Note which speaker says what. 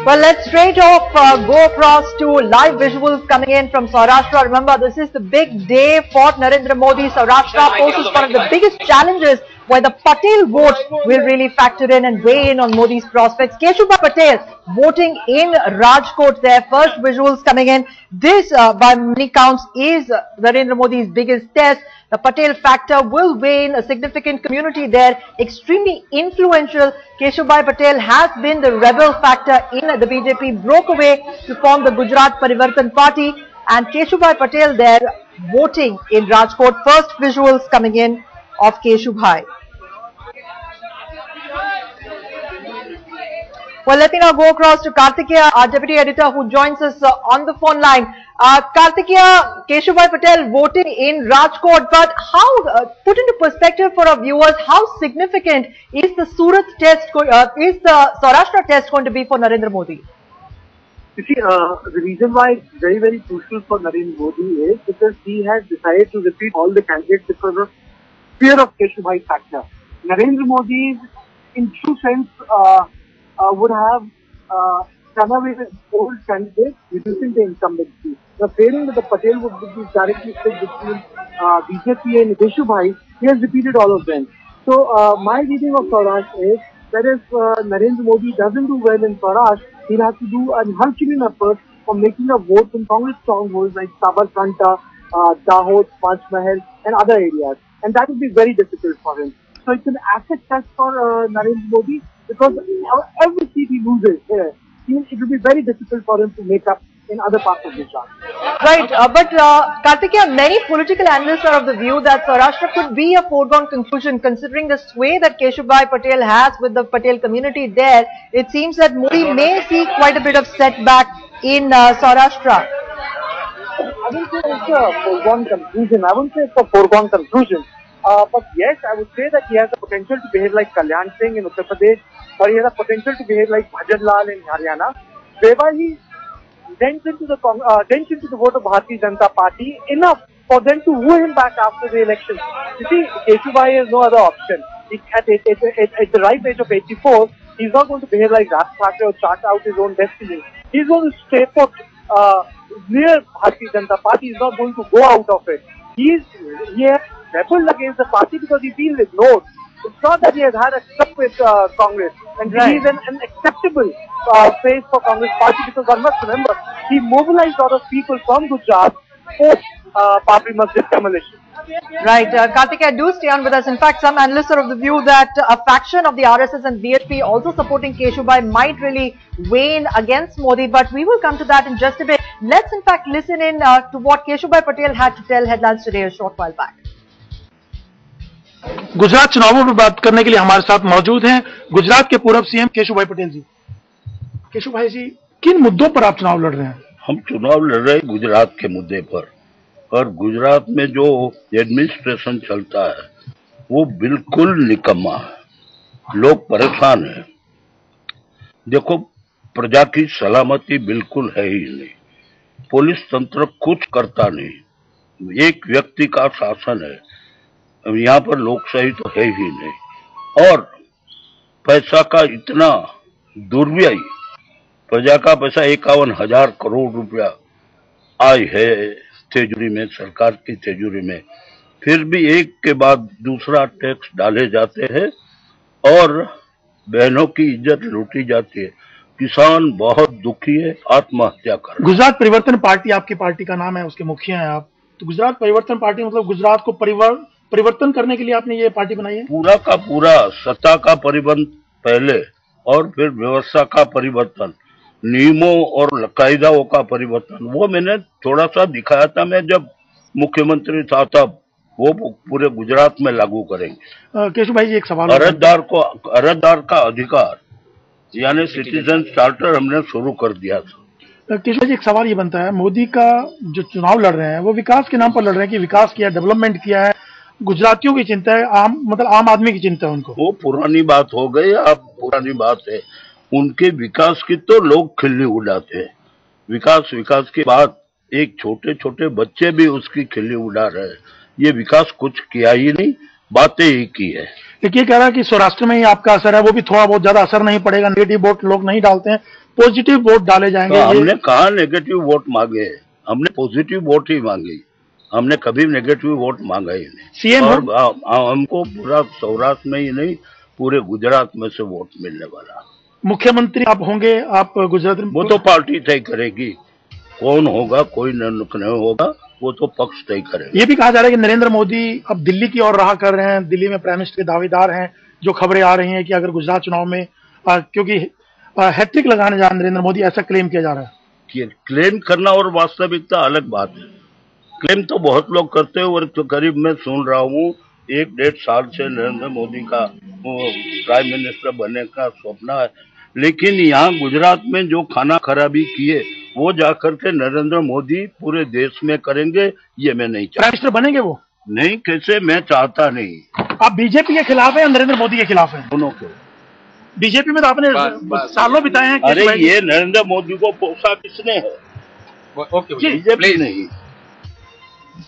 Speaker 1: Well, let's straight off go across to live visuals coming in from Saurashtra. Remember, this is the big day for Narendra Modi. Saurashtra poses one of the biggest challenges where the Patel vote will really factor in and weigh in on Modi's prospects. Keshubhai Patel voting in Rajkot, their first visuals coming in. This, by many counts, is Narendra Modi's biggest test. The Patel factor will weigh in a significant community there, extremely influential. Keshubhai Patel has been the rebel factor in the BJP, broke away to form the Gujarat Parivartan Party, and Keshubhai Patel there voting in Rajkot. First visuals coming in of Keshubhai. Well, let me now go across to Kartikeya, our deputy editor, who joins us on the phone line. Kartikeya, Keshubhai Patel voting in Rajkot, but how, put into perspective for our viewers, how significant is the Surat test, is the Saurashtra test going to be for Narendra Modi?
Speaker 2: You see, the reason why it's very, very crucial for Narendra Modi is because he has decided to repeat all the candidates because of fear of Keshubhai factor. Narendra Modi, in true sense, would have done away with old candidates, reducing the incumbency. The fearing that the Patel would be directly split between BJP and Keshubhai, he has repeated all of them. So, my reading of Saurashtra is that if Narendra Modi doesn't do well in Saurashtra, he'll have to do a Herculean effort for making a vote in Congress strongholds like Sabarkantha, Dahod, Panchmahal, and other areas. And that would be very difficult for him. So, it's an asset test for Narendra Modi, because every seat he loses here, it will be very difficult for him to make up in other parts of Gujarat.
Speaker 1: Right, but Kartikeya, many political analysts are of the view that Saurashtra could be a foregone conclusion, considering the sway that Keshubhai Patel has with the Patel community there. It seems that Modi may see quite a bit of setback in Saurashtra.
Speaker 2: I wouldn't say it's a foregone conclusion. But yes, I would say that he has the potential to behave like Kalyan Singh in Uttar Pradesh, or he has the potential to behave like Bhajan Lal in Haryana, whereby he dents into the vote of Bharatiya Janata Party enough for them to woo him back after the election. You see, Keshubhai has no other option. At the ripe age of 84, he's not going to behave like Raj Thackeray or chart out his own destiny. He's going to stay put near Bharatiya Janata Party. He's not going to go out of it. He has rebelled against the party because he feels ignored. It's not that he has had a stuck with Congress, and he is an acceptable face for Congress party, because one must remember, he mobilized a lot of people from Gujarat post Babri Masjid demolition.
Speaker 1: Right, Kartikeya, do stay on with us. In fact, some analysts are of the view that a faction of the RSS and BHP also supporting Keshubhai might really wane against Modi, but we will come to that in just a bit. Let's in fact listen in to what Keshubhai Patel had to tell Headlines Today a short while back.
Speaker 3: Gujarat चुनावों पर बात करने के लिए हमारे साथ मौजूद हैं गुजरात के पूर्व सीएम केशुभाई पटेल जी। केशुभाई जी, किन मुद्दों पर आप चुनाव लड़ रहे हैं?
Speaker 4: हम चुनाव लड़ रहे हैं गुजरात के मुद्दे पर, और गुजरात में जो एडमिनिस्ट्रेशन चलता है वो बिल्कुल निकम्मा है। लोग परेशान हैं। देखो, प्रजा की सलामती बिल्कुल है ही नहीं, पुलिस तंत्र कुछ करता नहीं, एक व्यक्ति का शासन है। यहाँ पर लोकशाही तो है ही नहीं, और पैसा का इतना दुर्व्यय, प्रजा का पैसा 51,000 करोड़ रुपया आय है तिजोरी में, सरकार की तिजोरी में, फिर भी एक के बाद दूसरा टैक्स डाले जाते हैं और बहनों की इज्जत लूटी जाती है। किसान बहुत दुखी है, आत्महत्या कर।
Speaker 3: गुजरात परिवर्तन पार्टी आपकी पार्टी का नाम है, उसके मुखिया हैं आप, तो गुजरात परिवर्तन पार्टी मतलब गुजरात को परिवर्तन करने के लिए आपने ये पार्टी बनाई है?
Speaker 4: पूरा का पूरा सत्ता का परिवर्तन पहले, और फिर व्यवस्था का परिवर्तन, नियमों और कायदाओं का परिवर्तन, वो मैंने थोड़ा सा दिखाया था मैं जब मुख्यमंत्री था तब। वो पूरे गुजरात में लागू करेंगे।
Speaker 3: केशुभाई जी, एक सवाल,
Speaker 4: अर्जदार का अधिकार यानी सिटीजन चार्टर हमने शुरू कर दिया था।
Speaker 3: केशुभाई जी, एक सवाल ये बनता है, मोदी का जो चुनाव लड़ रहे हैं वो विकास के नाम पर लड़ रहे हैं कि विकास किया, डेवलपमेंट किया है, गुजरातियों की चिंता है, आम आदमी की चिंता है उनको।
Speaker 4: वो पुरानी बात हो गई, अब पुरानी बात है। उनके विकास की तो लोग खिल्ली उड़ाते हैं। विकास के बाद एक छोटे छोटे बच्चे भी उसकी खिल्ली उड़ा रहे हैं। ये विकास कुछ किया ही नहीं, बातें ही की है।
Speaker 3: एक ये कह रहा है कि सौराष्ट्र में ही आपका असर है, वो भी थोड़ा बहुत ज्यादा असर नहीं पड़ेगा, नेगेटिव वोट लोग नहीं डालते हैं, पॉजिटिव वोट डाले जाएंगे।
Speaker 4: तो हमने कहा नेगेटिव वोट मांगे, हमने पॉजिटिव वोट ही मांगी, हमने कभी नेगेटिव वोट मांगा ही नहीं।
Speaker 3: सीएम
Speaker 4: और हमको पूरा सौराष्ट्र में ही नहीं, पूरे गुजरात में से वोट मिलने वाला।
Speaker 3: मुख्यमंत्री आप होंगे, आप गुजरात में,
Speaker 4: वो तो पार्टी तय करेगी कौन होगा, कोई नहीं होगा, वो तो पक्ष तय करेगा।
Speaker 3: ये भी कहा जा रहा है कि नरेंद्र मोदी अब दिल्ली की ओर राह कर रहे हैं, दिल्ली में प्राइम मिनिस्टर के दावेदार हैं। जो खबरें आ रही हैं कि अगर गुजरात चुनाव में क्योंकि हैट्रिक लगाने जा रहे नरेंद्र मोदी, ऐसा क्लेम किया जा रहा है।
Speaker 4: कि क्लेम करना और वास्तविकता अलग बात है। क्लेम तो बहुत लोग करते हैं, और तो करीब मैं सुन रहा हूँ 1-1.5 साल से नरेंद्र मोदी का प्राइम मिनिस्टर बनने का सपना है, लेकिन यहाँ गुजरात में जो खाना खराबी किए वो जाकर के नरेंद्र मोदी पूरे देश में करेंगे, ये मैं नहीं चाहता।
Speaker 3: प्राइम मिनिस्टर बनेंगे वो?
Speaker 4: नहीं, कैसे, मैं चाहता नहीं।
Speaker 3: आप बीजेपी के खिलाफ हैं या नरेंद्र मोदी के खिलाफ हैं?
Speaker 4: दोनों के।
Speaker 3: बीजेपी में तो आपने सालों बिताए हैं।
Speaker 4: अरे ये नरेंद्र मोदी को पोसा किसने है?
Speaker 5: ओके,
Speaker 4: बीजेपी नहीं।